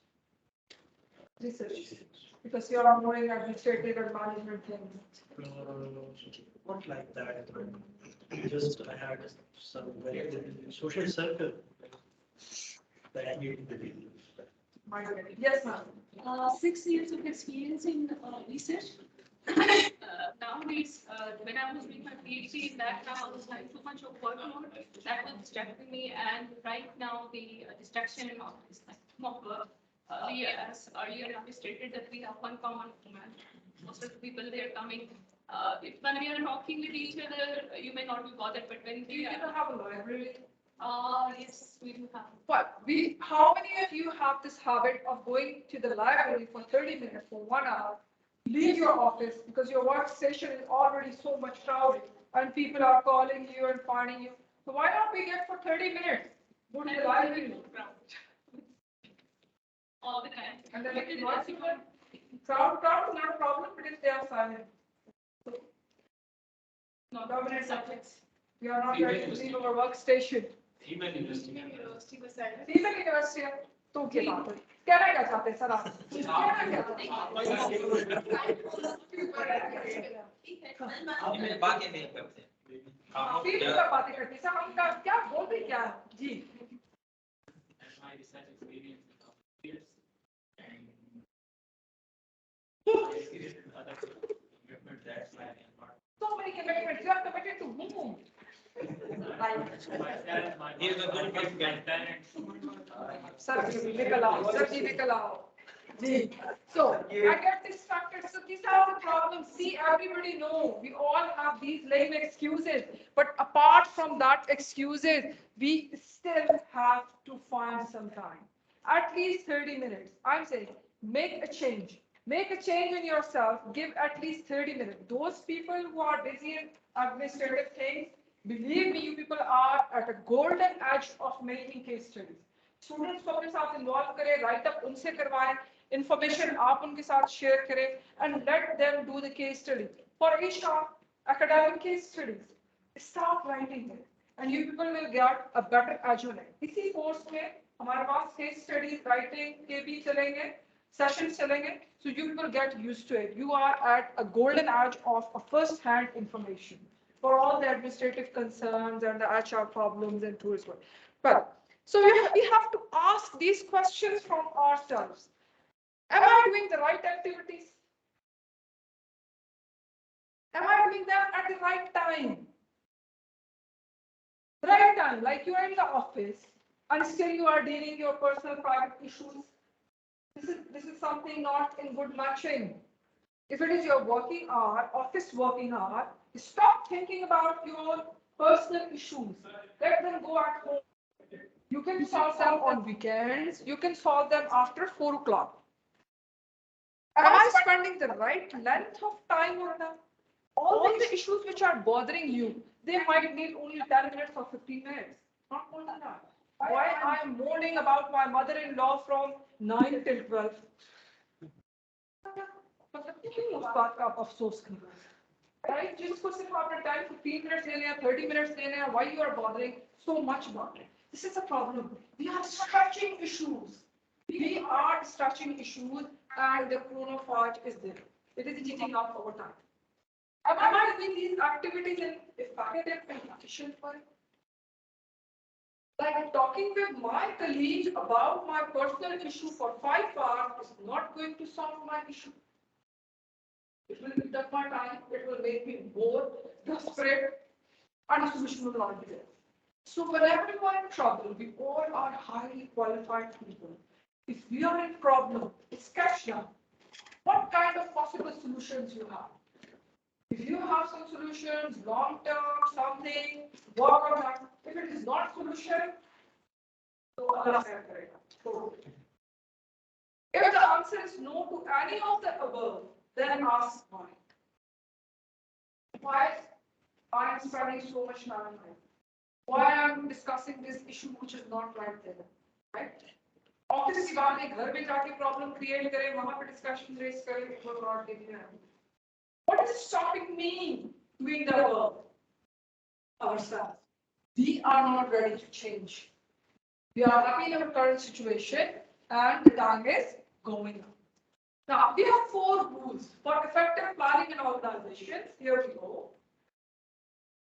[SPEAKER 1] Research. Because you are more in administrative and management things.
[SPEAKER 4] not like that, but just I had some very good social circle that made the deal.
[SPEAKER 1] Yes ma'am.
[SPEAKER 11] 6 years of experience in research. Nowadays, when I was doing my PhD in that, I was having too much of workload that was distracting me. And right now, the distraction of is like more work. We, as earlier I stated, that we have one common command. Most of the people they are coming. If when we are talking with each other, you may not be bothered, but when
[SPEAKER 1] Do you
[SPEAKER 11] we
[SPEAKER 1] even have a library?
[SPEAKER 11] yes, we do have.
[SPEAKER 1] But how many of you have this habit of going to the library for 30 minutes, for 1 hour, leave your office because your workstation is already so much crowded and people are calling you and finding you. So why not we get for 30 minutes? Go to the library.
[SPEAKER 11] All the time.
[SPEAKER 1] And then it works. Crowd is not a problem, but if they are silent.
[SPEAKER 11] No,
[SPEAKER 1] Dominant
[SPEAKER 11] subjects.
[SPEAKER 1] We are not ready to leave our workstation.
[SPEAKER 3] Female university.
[SPEAKER 2] University was silent.
[SPEAKER 1] Female university है, तो क्या बात है? कहना क्या चाहते हैं sir आप?
[SPEAKER 9] हमें बातें नहीं करते।
[SPEAKER 1] फील्ड पर बातें करते हैं सर, हम क्या बोलते क्या है? जी।
[SPEAKER 3] That's my research experience with peers and experience with other commitment, that's why I am not.
[SPEAKER 1] So many commitments. You are committed to whom?
[SPEAKER 3] Myself, my
[SPEAKER 9] He is a good friend.
[SPEAKER 3] my parents.
[SPEAKER 1] Sir जी निकल आओ. जी. So I get distracted. So these are the problems. See, everybody know we all have these lame excuses. But apart from that excuses, we still have to find some time. At least 30 minutes. I'm saying make a change. Make a change in yourself. Give at least 30 minutes. Those people who are busy in administrative things, believe me, you people are at a golden edge of making case studies. Students को अपने साथ involve करें, write up उनसे करवाएं, information आप उनके साथ share करें, and let them do the case study. For each academic case studies, start writing it, and you people will get a better edge on it. इसी course में हमारे पास case studies writing के भी चलेंगे, sessions चलेंगे, so you will get used to it. You are at a golden edge of a first-hand information for all the administrative concerns and the HR problems and tours work. But so we have to ask these questions from ourselves. Am I doing the right activities? Am I doing them at the right time? Right time, like you are in the office and still you are dealing your personal private issues. This is something not in good matching. If it is your working hour, office working hour, stop thinking about your personal issues. Let them go at home. You can solve them on weekends. You can solve them after 4 o'clock. Am I spending the right length of time on them? All the issues which are bothering you, they might need only 10 minutes or 15 minutes. Not more than that. Why I am moaning about my mother-in-law from 9 till 12? क्यों उस बात का आप अफसोस कर रहे हैं? Right? जिसको सिर्फ आपने 10-15 minutes लेने हैं, 30 minutes लेने हैं, why you are bothering so much about it? This is a problem. We are stretching issues. We are stretching issues, and the chronophage is there. It is eating up our time. Am I doing these activities in effective and efficient way? Like talking with my colleague about my personal issue for 5 hours is not going to solve my issue. It will eat up my time, it will make me more desperate, and solution will not be there. So whenever you are in trouble, we all are highly qualified people. If we are in problem, it's catch down. What kind of possible solutions you have? If you have some solutions, long term, something, work on that. If it is not solution, so Allah karega. So, if the answer is no to any of the above, then ask why. Why I am spending so much time here? Why I am discussing this issue which is not right there, right? Office की बात है घर में जाके problem create करें वहां पे discussion race करें वो not giving What is stopping me doing the work? Ourselves. We are not ready to change. We are happy in our current situation and the time is going on. Now, we have 4 rules for effective planning in organizations. Here we go.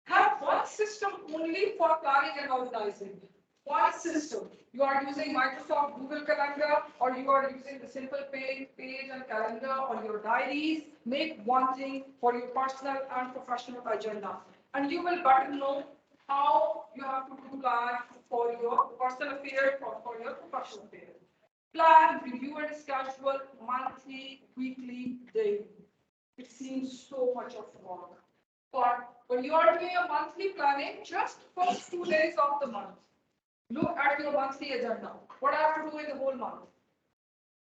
[SPEAKER 1] Have one system only for planning and organizing. One system. You are using Microsoft Google Calendar or you are using the simple page and calendar or your diaries. Make one thing for your personal and professional agenda. And you will better know how you have to do plan for your personal affairs or for your professional affairs. Plan, review and schedule monthly, weekly, daily. It seems so much of work. But when you are doing a monthly planning, just first 2 days of the month. Look at your monthly agenda. What I have to do in the whole month,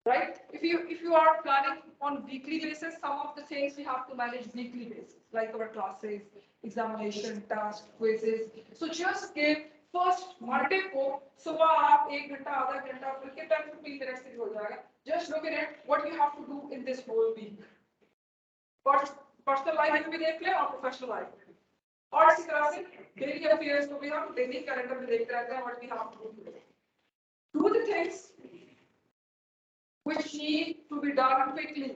[SPEAKER 1] right? If you are planning on weekly basis, some of the things we have to manage weekly basis, like our classes, examination, tasks, quizzes. So just give first Monday को सुबह आप 1 घंटा आधा घंटा बल्कि 10-15 minutes से हो जाएगा. Just look at what you have to do in this whole week. Personal life में भी देख ले और professional life. और इसी तरह से डेली अफेयर्स को भी हम डेली कैलेंडर में देखते रहते हैं what we have to do the things which need to be done quickly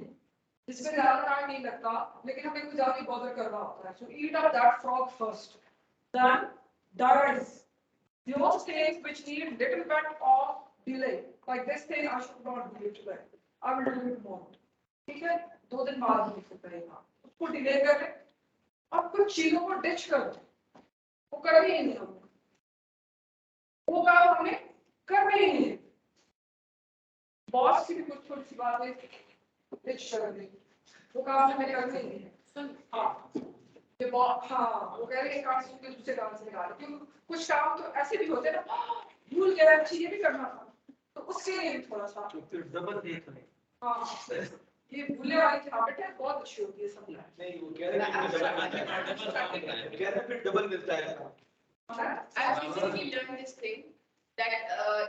[SPEAKER 1] जिसमें ज्यादा टाइम नहीं लगता लेकिन हमें कुछ ज्यादा बॉदर करना होता है so eat up that frog first then diaries those things which need little bit of delay like this thing I should not do it today I will do it tomorrow ठीक है 2 दिन बाद हो सकता है उसको डिले कर अब कुछ चीजों को डिच कर वो कर ही नहीं हम वो काम हमें करना ही नहीं बॉस की भी कुछ थोड़ी सी बात है डिच कर दी वो काम हमें करना ही नहीं सुन हाँ ये बहुत हाँ वो कह रहे हैं काम से दूसरे काम से निकाल क्यों कुछ काम तो ऐसे भी होते हैं ना भूल गया अच्छी ये भी करना था तो उसके लिए भी थोड़ा सा
[SPEAKER 4] डबल देख रहे
[SPEAKER 1] हाँ ये भूलने वाली हैबिट है बहुत अच्छी होती है सब
[SPEAKER 7] नहीं वो कह रहे हैं फिर डबल मिलता है
[SPEAKER 2] I've recently learned this thing that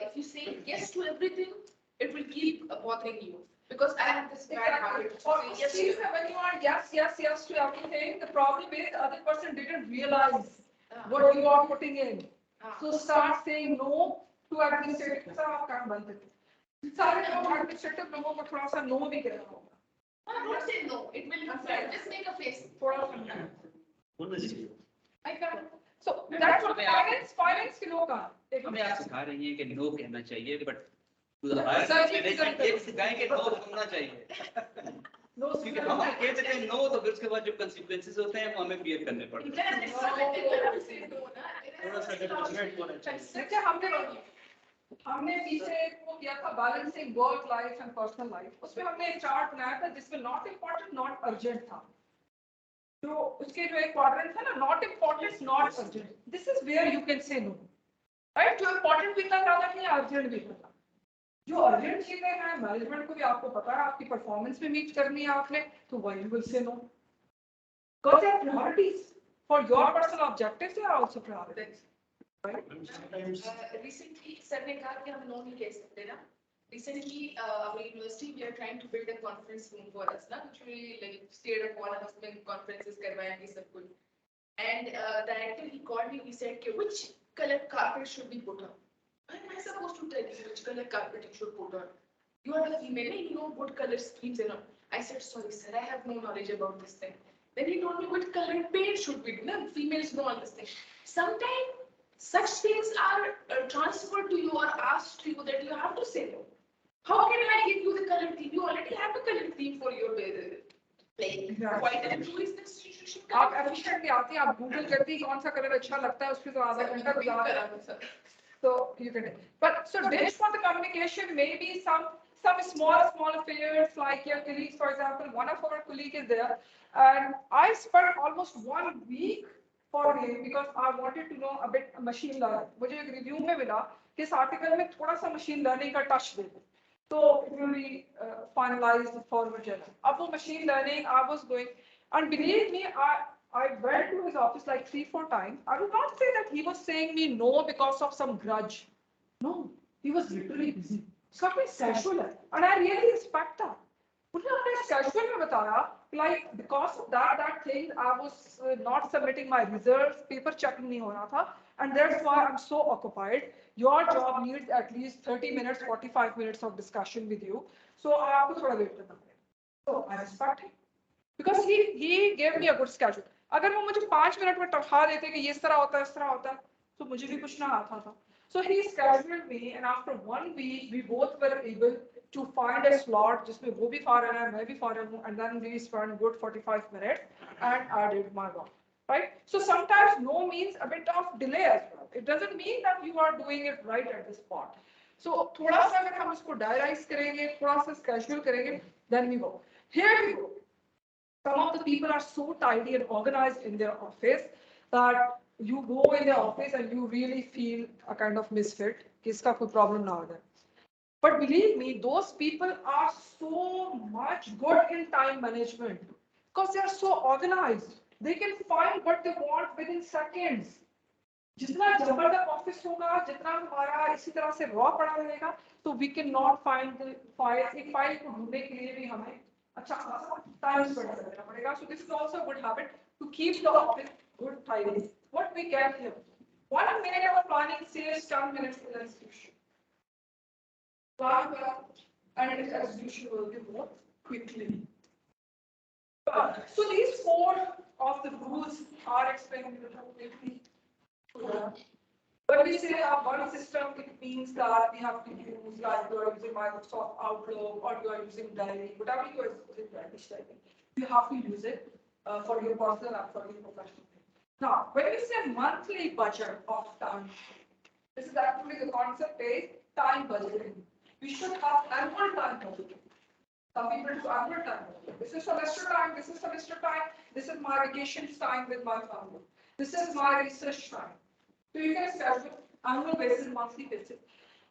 [SPEAKER 2] if you say yes to everything, it will keep bothering you. Because I have this bad habit.
[SPEAKER 1] Or yes, when you are yes to everything, the problem is the other person didn't realize what you are putting in. So start saying no to administrative. सब आप काम बंद करें. सारे लोग administrative लोगों को थोड़ा सा no भी कहना होगा.
[SPEAKER 2] Don't say no. It will happen. Just make a face.
[SPEAKER 1] थोड़ा सा.
[SPEAKER 4] honestly
[SPEAKER 1] I can't. So that's what finance के लोग का.
[SPEAKER 6] हमें आप सिखा रही हैं कि नो कहना चाहिए but to the higher management ये सिखाएं कि नो सुनना चाहिए क्योंकि हम कह देते हैं नो तो फिर उसके बाद जो कंसीक्वेंसेस होते हैं वो हमें बियर करने पड़ते हैं
[SPEAKER 4] थोड़ा सा डिफरेंट होना चाहिए
[SPEAKER 1] देखिए हमने पीछे वो किया था balancing work life and personal life उसमें हमने एक चार्ट बनाया था जिसमें नॉट इम्पोर्टेंट नॉट अर्जेंट था तो उसके जो एक क्वाड्रेंट था ना not important not urgent this is where you can say no right जो इम्पोर्टेंट भी इतना ज्यादा नहीं है अर्जेंट भी इतना जो अर्जेंट चीजें हैं मैनेजमेंट को भी आपको पता है आपकी परफॉर्मेंस में मीट करनी है आपने तो why you will say no because they are priorities for your personal objectives they are also priorities
[SPEAKER 2] Recently, sir ने कहा कि हम no नहीं कह सकते ना. Recently, our university we are trying to build a conference room for us, ना which we like stayed at one house में conferences करवाएंगे सब कुछ. And the director he called me, he said कि which color carpet should be put on. Am I supposed to tell you which color carpet you should put on? You are the female, you know what color schemes and all. I said sorry sir, I have no knowledge about this thing. Then he told me what color paint should be. No, females know all this thing. Sometimes such things are transferred to you or asked to you that you have to say no. How can I give you the color theme? You already have a color theme for your Like,
[SPEAKER 1] Yeah.
[SPEAKER 2] quite a few is this institution.
[SPEAKER 1] आप efficiently आती हैं, आप Google करती हैं कौन सा colour अच्छा लगता है, उसके तो आधा घंटा गुजार So you can, but so ditch for the communication, maybe some small affairs like your colleagues, for example, one of our colleague is there, and I spent almost 1 week for him because I wanted to know a bit machine learning. मुझे एक review में मिला कि इस article में थोड़ा सा machine learning का touch दे दो, तो it will be finalized forward journal. अब वो machine learning I was going, and believe me, I went to his office like 3-4 times. I will not say that he was saying me no because of some grudge. No, he was literally busy. उसका कोई schedule है, and I really respect that. उसने अपने schedule में बताया, like because of that thing, I was not submitting my results, paper checking नहीं हो रहा था, and that's why I'm so occupied. Your job needs at least 30 minutes, 45 minutes of discussion with you. So आपको थोड़ा wait करना पड़ेगा. So I respect him. Because he gave me a good schedule. अगर वो मुझे 5 मिनट में टरखा देते कि ये इस तरह होता है, इस तरह होता है, तो मुझे भी कुछ ना आता था. So he scheduled me, and after 1 week, we both were able to find a slot जिसमें वो भी foreign है, मैं भी foreign हूँ, and then we spent good 45 minutes, and I did my work. Right? So sometimes no means a bit of delay as well. It doesn't mean that you are doing it right at this spot. So थोड़ा सा अगर हम इसको diarize करेंगे, थोड़ा सा schedule करेंगे, then we go. Here we go. Some of the people are so tidy and organized in their office that you go in their office and you really feel a kind of misfit. किसका कोई problem ना हो जाए. But believe me, those people are so much good in time management because they are so organized. They can find what they want within seconds. जितना जबरदस्त office होगा, जितना हमारा इसी तरह से रॉ पड़ा रहेगा, तो we cannot find the file. एक फाइल को ढूंढने के लिए भी हमें अच्छा खासा टाइम स्पेंड करना पड़ेगा. So this is also a good habit to keep the office good tidy. What we get here, 1 minute of planning saves 10 minutes in execution. Plan well, and its execution will be more quickly. So these 4 of the rules are explained quickly. When we say a one system, it means that we have to use, like you are using Microsoft Outlook or you are using Diary, whatever you are using, British typing, you have to use it for your personal and for your professional. Now, when we say monthly budget of time, this is actually the concept is time budgeting. We should have annual time budgeting. Some people do annual time budgeting. This is semester time, this is semester time, this is my vacation time with my family. This is my research time. So you can schedule annual basis, monthly basis.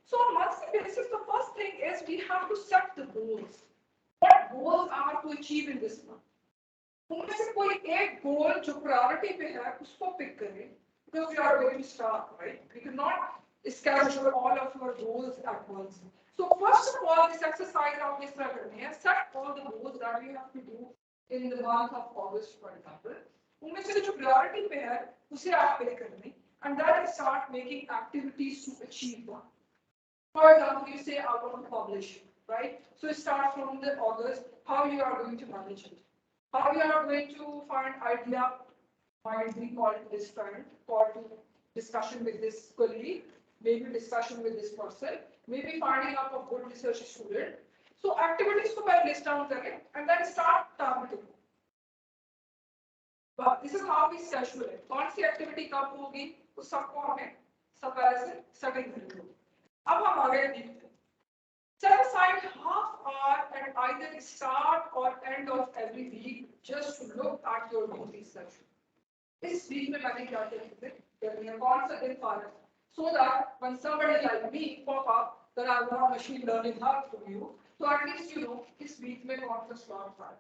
[SPEAKER 1] So on monthly basis, the first thing is we have to set the goals. What goals are to achieve in this month? उनमें से कोई एक goal जो priority पे है उसको pick करें, because we are going to start, right? We cannot schedule all of your goals at once. So first of all, this exercise आप इस तरह करनी है, set all the goals that you have to do in the month of August, for example. उनमें से जो priority पे है उसे आप pick करनी. And then start making activities to achieve that. For example, you say, I want to publish, right? So start from the August, how you are going to manage it. How you are going to find idea, might be called this friend, called discussion with this colleague, maybe discussion with this person, maybe finding up a good research student. So activities को पहले list down करें, and then start targeting. But this is how we schedule it. कौन सी activity कब होगी? उस सबको हमें सब पहले से setting करनी होगी. अब हम आगे देखते हैं. Set aside half hour at either start or end of every week just to look at your weekly research. इस week में मैंने क्या करनी है? कौन सा दिन final? So that when somebody like me pop up that I want machine learning help from you, so at least you know इस week में कौन सा slot final.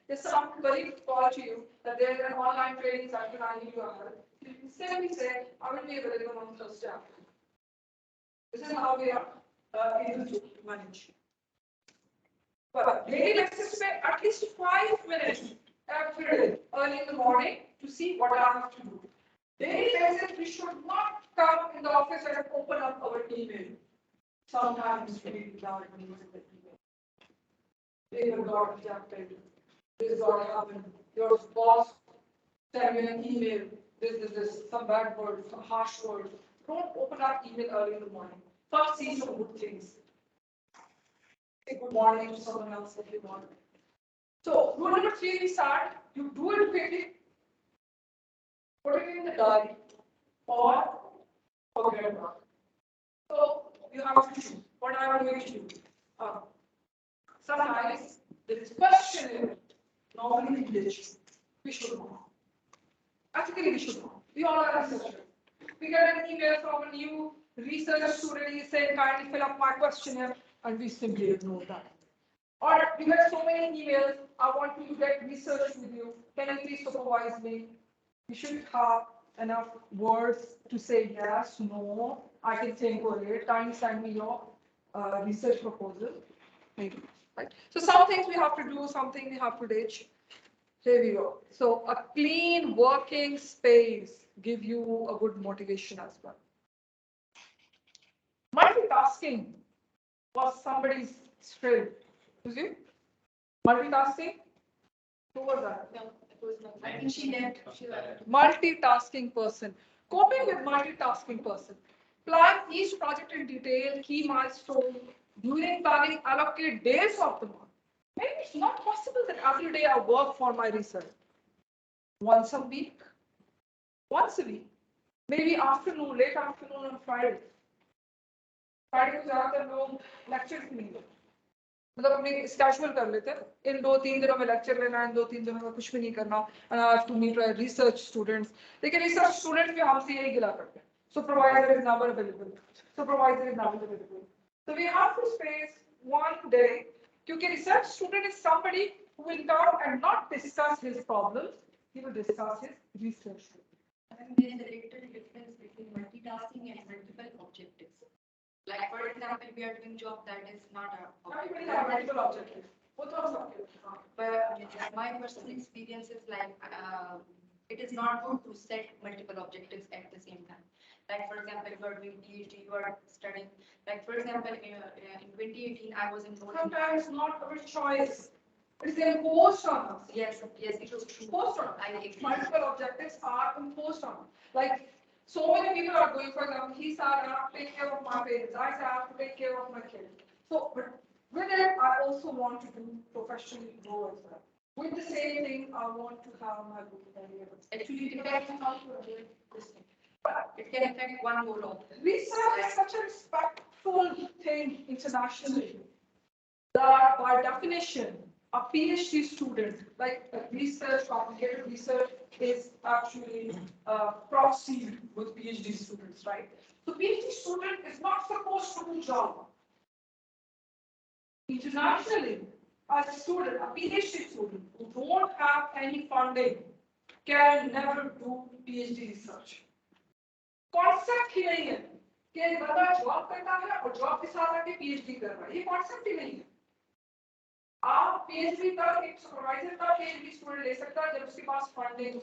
[SPEAKER 1] If some colleague call to you that there is an online training session I need your help, you can simply say, I will be available on Thursday afternoon. This is how we are able to manage. But daily basis में at least 5 minutes every day, early in the morning, to see what I have to do. Daily basis, we should not come in the office and open up our email. Sometimes we need to down in the email. They forgot exactly. This is what happened. Your boss sent you an email. This, some bad words, some harsh words. Don't open up email early in the morning. First, see some good things. Say good morning to someone else if you want. So rule number 3, we start. You do it quickly. Put it in the diary or forget about it. So you have to choose what I am going to do. Sometimes there is question. Normally we ditch. We should know. Ethically we should know. We all are researchers. We get an email from a new research student saying kindly fill up my questionnaire, and we simply ignore that. Or we get so many emails, I want you to get research with you. Can you please supervise me? You should have enough words to say yes, no, I can think over it. Kindly send me your research proposal. Maybe. Right? So some things we have to do, something we have to ditch. Here we go. So a clean working space give you a good motivation as well. Multitasking was somebody's skill. Was you? Multitasking? Who was that?
[SPEAKER 2] No, it was not. I think she left. She left.
[SPEAKER 1] Multitasking person. Coping with multitasking person. Plan each project in detail, key milestone. During planning, allocate days of the month. Maybe it's not possible that every day I work for my research. Once a week. Once a week. Maybe afternoon, late afternoon on Friday. Friday को ज़्यादातर लोग lectures नहीं लेते. मतलब अपने schedule कर लेते हैं इन 2-3 दिनों में लेक्चर लेना है इन 2-3 दिनों में कुछ भी नहीं करना and I have to meet research students. लेकिन research students भी हमसे यही गिला करते हैं. Supervisor is never available. Supervisor is never available. So we have to space one day क्योंकि research student is somebody who will come and not discuss his problems. He will discuss his research.
[SPEAKER 12] And there is a little difference between multitasking and multiple objectives. Like for example, we are doing job that is not a
[SPEAKER 1] Everybody have multiple objectives. Both of them.
[SPEAKER 12] But my personal experience is like it is not good to set multiple objectives at the same time. Like for example, you are doing PhD, you are studying. Like for example, in 2018, I was enrolled.
[SPEAKER 1] Sometimes not our choice. It is imposed on us.
[SPEAKER 12] Yes, yes, it was true.
[SPEAKER 1] Imposed on us.
[SPEAKER 12] I agree.
[SPEAKER 1] Multiple objectives are imposed on us. Like so many people are going, for example, he said, I have to take care of my parents. I said, I have to take care of my kids. So, but with it, I also want to do professionally grow as well. With the same thing, I want to have my good career.
[SPEAKER 12] Actually, it depends on this thing. But it can affect one goal of
[SPEAKER 1] Research is such a respectful thing internationally that by definition, a PhD student, like a research, complicated research, is actually proxy with PhD students, right? So PhD student is not supposed to do job. Internationally, a student, a PhD student who don't have any funding can never do PhD research. Concept ही नहीं है कि बंदा job करता है और job के साथ आके PhD कर रहा है. ये concept ही नहीं है. आप PhD का एक सुपरवाइजर का PhD स्टूडेंट ले सकता है जब उसके पास फंडिंग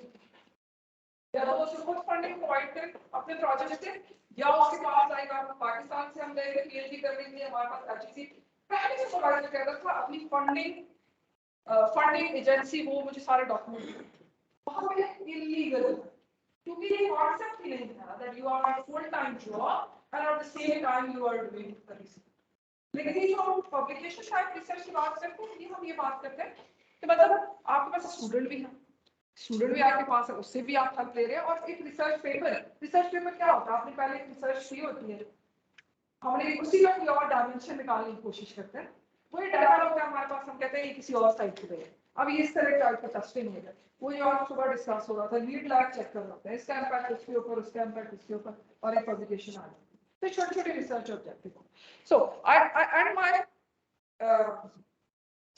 [SPEAKER 1] या तो उसको खुद फंडिंग प्रोवाइड करे अपने प्रोजेक्ट से या उसके पास आएगा पाकिस्तान से हम गए थे PhD करने के लिए हमारे पास HEC पहले से सुपरवाइजर कहता था अपनी फंडिंग एजेंसी वो मुझे सारे डॉक्यूमेंट वहां पे इलीगल क्योंकि ये कॉन्सेप्ट ही नहीं था that you are a full time job and at the same time you are doing research. लेकिन ये जो हम पब्लिकेशन टाइप रिसर्च की बात करते हैं ये हम ये बात करते हैं कि मतलब आपके पास स्टूडेंट भी है स्टूडेंट भी आपके पास है उससे भी आप हेल्प ले रहे हैं और एक रिसर्च पेपर क्या होता है आपने पहले एक रिसर्च की होती है हमने उसी का कोई और डायमेंशन निकालने की कोशिश करते हैं वही डाटा होता है हमारे पास हम कहते हैं ये किसी और साइट पे है अब ये इस तरह टाइप का टेस्टिंग है वो जो आज सुबह डिस्कस हो रहा था लीड लैब चेक कर रहा था इसका इम्पैक्ट इसके ऊपर उसका इम्पैक्ट इसके ऊपर और एक पब्लिकेशन आ गई तो छोटे-छोटे research objectives. So I end my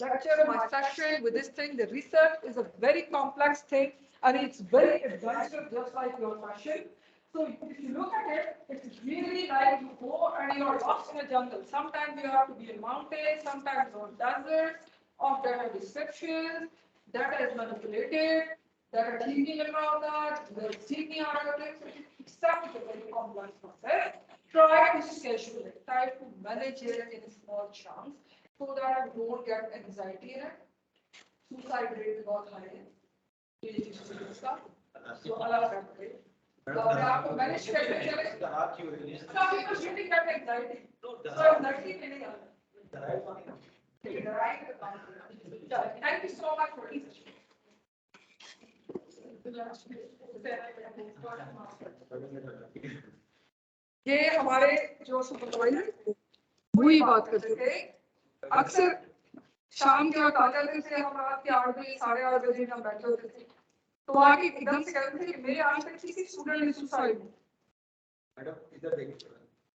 [SPEAKER 1] lecture, my session with this thing. The research is a very complex thing, and it's very advanced, just like your session. So if you look at it, it's really like you go and you are lost in a jungle. Sometimes you have to be in mountains, sometimes on deserts, of data descriptions, data is manipulated, data thinking around that, the thinking out of it. It's a very complex process. Try to schedule it, try to manage it in small chunks so that you don't get anxiety in it. Suicide rate is बहुत high है. PhD students का. So अलग करते हैं. तो आपको manage करके चले. Some people really get anxiety. So anxiety नहीं आता. Thank you so much for listening. ये हमारे जो सुपरवाइजर वही बात करते थे अक्सर शाम के वक्त आ जाते थे हम रात के 8 बजे 8:30 बजे हम बैठे होते थे तो आके एकदम से कहते थे कि मेरे आज तक किसी स्टूडेंट ने सुसाइड
[SPEAKER 7] मैडम इधर देखिए